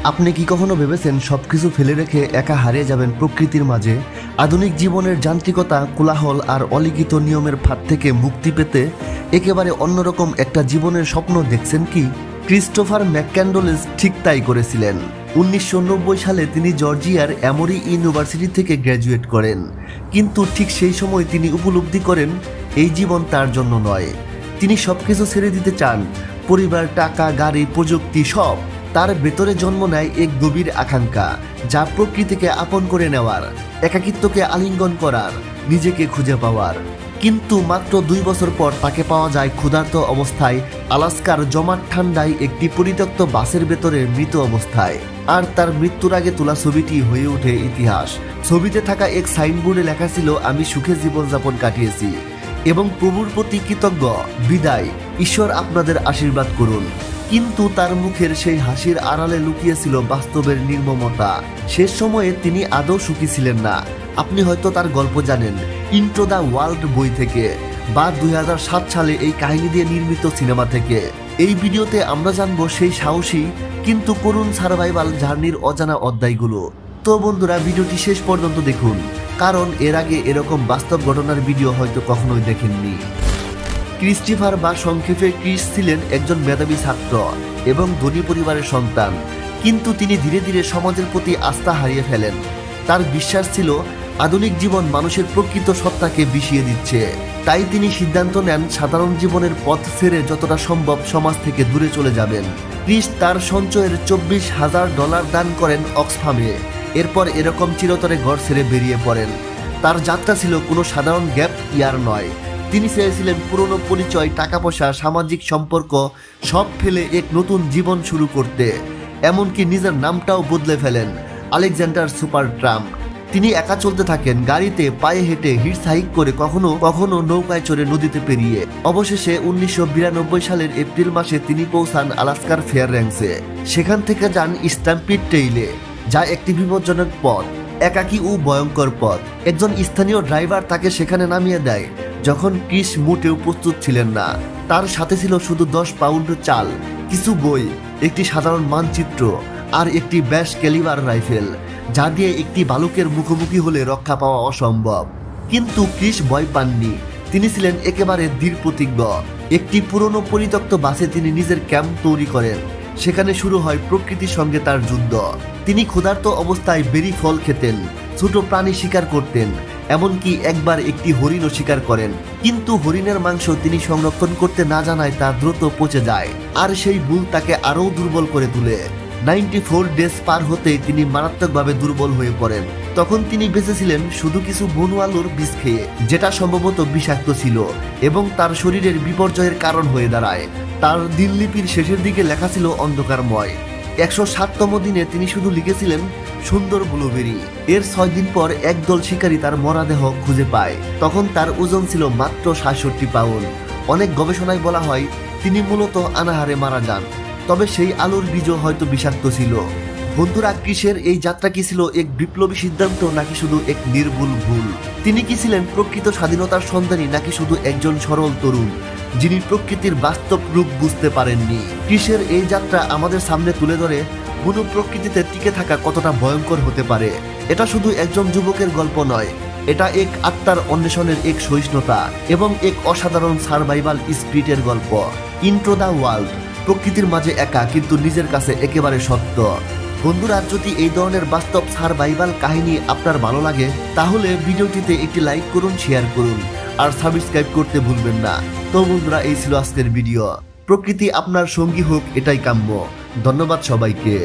আপনি কি কখনো ভেবেছেন সবকিছু ফেলে রেখে একা হারিয়ে যাবেন প্রকৃতির মাঝে? আধুনিক জীবনের যান্ত্রিকতা, কোলাহল আর অলিখিত নিয়মের ফাঁদ থেকে মুক্তি পেতে একেবারে অন্যরকম একটা জীবনের স্বপ্ন দেখছেন কি? ক্রিস্টোফার ম্যাকক্যান্ডোলেস ঠিক তাই করেছিলেন। 1990 সালে তিনি জর্জিয়ার এমরি ইউনিভার্সিটি থেকে গ্র্যাজুয়েট করেন, কিন্তু ঠিক সেই সময় তিনি উপলব্ধি করেন এই জীবন তার জন্য নয়। তিনি সবকিছু ছেড়ে দিতে চান, পরিবার, টাকা, গাড়ি, প্রযুক্তি সব। তার ভেতরে জন্ম নেয় এক গভীর আকাঙ্ক্ষা, যা প্রকৃতিকে আপন করে নেওয়ার, একাকিত্বকে আলিঙ্গন করার, নিজেকে খুঁজে পাওয়ার। কিন্তু মাত্র 2 বছর পর তাকে পাওয়া যায় ক্ষুধার্ত অবস্থায় আলাস্কার জমাট ঠান্ডায় একটি পরিত্যক্ত বাসের ভেতরে মৃত অবস্থায়। আর তার মৃত্যুর আগে তোলা ছবিটি হয়ে ওঠে ইতিহাস। ছবিতে থাকা এক সাইনবোর্ডে লেখা ছিল, আমি সুখে জীবনযাপন কাটিয়েছি এবং প্রভুর প্রতি কৃতজ্ঞ, বিদায়, ঈশ্বর আপনাদের আশীর্বাদ করুন। কিন্তু তার মুখের সেই হাসির আড়ালে লুকিয়েছিল বাস্তবের নির্মমতা। শেষ সময়ে তিনি আদৌ সুখী ছিলেন না। আপনি হয়তো তার গল্প জানেন ইন্টু দ্য ওয়ার্ল্ড বই থেকে, বা 2007 সালে এই কাহিনী দিয়ে নির্মিত সিনেমা থেকে। এই ভিডিওতে আমরা জানবো সেই সাহসী কিন্তু করুণ সার্ভাইভাল জার্নির অজানা অধ্যায়গুলো। তো বন্ধুরা, ভিডিওটি শেষ পর্যন্ত দেখুন, কারণ এর আগে এরকম বাস্তব ঘটনার ভিডিও হয়তো কখনোই দেখেননি। ক্রিস্টোফার বা সংক্ষেপে ক্রিস ছিলেন একজন মেধাবী ছাত্র এবং ধনী পরিবারের সন্তান, কিন্তু তিনি ধীরে ধীরে সমাজের প্রতি আস্থা হারিয়ে ফেলেন। তার বিশ্বাস ছিল আধুনিক জীবন মানুষের প্রকৃত সত্তাকে বিষিয়ে দিচ্ছে। তাই তিনি সিদ্ধান্ত নেন সাধারণ জীবনের পথ ছেড়ে যতটা সম্ভব সমাজ থেকে দূরে চলে যাবেন। ক্রিস তার সঞ্চয়ের $24,000 দান করেন অক্সফামে। এরপর এরকম চিরতরে ঘর ছেড়ে বেরিয়ে পড়েন। তার যাত্রা ছিল কোনো সাধারণ গ্যাপ ইয়ার নয়। তিনি চেয়েছিলেন পুরনো পরিচয়, টাকা পয়সা, সামাজিক সম্পর্ক সব ফেলে এক নতুন জীবন শুরু করতে। এমনকি নিজের নামটাও বদলে ফেলেন, আলেকজান্ডার সুপার ট্রাম্প। তিনি একা চলতে থাকেন, গাড়িতে, পায়ে হেঁটে, হিটসাইক করে, কখনো কখনো নৌকায় চড়ে নদীতে পেরিয়ে। অবশেষে 1992 সালের এপ্রিল মাসে তিনি পৌঁছান আলাস্কার ফেয়ারব্যাঙ্কসে। সেখান থেকে যান স্ট্যাম্পিড ট্রেইলে, যা একটি বিপজ্জনক পথ, একাকী ও ভয়ঙ্কর পথ। একজন স্থানীয় ড্রাইভার তাকে সেখানে নামিয়ে দেয় যখন ক্রিস মোটেও প্রস্তুত ছিলেন না। তার সাথে ছিল শুধু 10 পাউন্ড চাল, কিছু বই, একটি সাধারণ মানচিত্র আর একটি ব্যাশ ক্যালিবার রাইফেল, যা দিয়ে একটি ভালুকের মুখোমুখি হলে রক্ষা পাওয়া অসম্ভব। কিন্তু ক্রিস ভয় পাননি। তিনি ছিলেন একেবারে দৃঢ় প্রতিজ্ঞ। একটি পুরনো পরিত্যক্ত বাসে তিনি নিজের ক্যাম্প তৈরি করেন। সেখানে শুরু হয় প্রকৃতির সঙ্গে তার যুদ্ধ। তিনি ক্ষুধার্ত অবস্থায় বেরি ফল খেতেন, ছোট প্রাণী শিকার করতেন, এমনকি একবার একটি হরিণও শিকার করেন। কিন্তু হরিণের মাংস তিনি সংরক্ষণ করতে না জানায় তা দ্রুত পচে যায়, আর সেই ভুল তাকে আরও দুর্বল করে তোলে। 94 ডেজ পার হতেই তিনি মারাত্মকভাবে দুর্বল হয়ে পড়েন। তখন তিনি বেঁচেছিলেন শুধু কিছু বনু আলুর বীজ খেয়ে, যেটা সম্ভবত বিষাক্ত ছিল এবং তার শরীরের বিপর্যয়ের কারণ হয়ে দাঁড়ায়। তার দিনলিপির শেষের দিকে লেখা ছিল অন্ধকারময়। 107তম দিনে তিনি শুধু লিখেছিলেন সুন্দর ব্লুবেরি। এর 6 দিন পর একদল শিকারী তার মরাদেহ খুঁজে পায়। তখন তার ওজন ছিল মাত্র 67 পাউন্ড। অনেক গবেষণায় বলা হয় তিনি মূলত অনাহারে মারা যান, তবে সেই আলুর বীজও হয়তো বিষাক্ত ছিল। বন্ধুরা, ক্রিসের এই যাত্রা কি ছিল এক বিপ্লবী সিদ্ধান্ত, নাকি শুধু এক নির্ভুল ভুল? তিনি কি ছিলেন প্রকৃত স্বাধীনতার সন্ধানী, নাকি শুধু একজন সরল তরুণ যিনি প্রকৃতির বাস্তব রূপ বুঝতে পারেননি? ক্রিসের এই যাত্রা আমাদের সামনে তুলে ধরে বন্য প্রকৃতিতে টিকে থাকা কতটা ভয়ঙ্কর হতে পারে। এটা শুধু একজন যুবকের গল্প নয়, এটা এক আত্মার অন্বেষণের, এক সহিষ্ণুতা এবং এক অসাধারণ সার্ভাইভাল স্পিরিটের গল্প। ইন্টু দ্য ওয়ার্ল্ড, প্রকৃতির মাঝে একা কিন্তু নিজের কাছে একেবারে সত্য। বন্ধুরা, যদি এই ধরনের বাস্তব সার্ভাইভাল কাহিনী আপনার ভালো লাগে, তাহলে ভিডিওটিতে একটি লাইক করুন, শেয়ার করুন আর সাবস্ক্রাইব করতে ভুলবেন না। তো বন্ধুরা, এই ছিল আজকের ভিডিও। প্রকৃতি আপনার সঙ্গী হোক, এটাই কাম্য। ধন্যবাদ সবাইকে।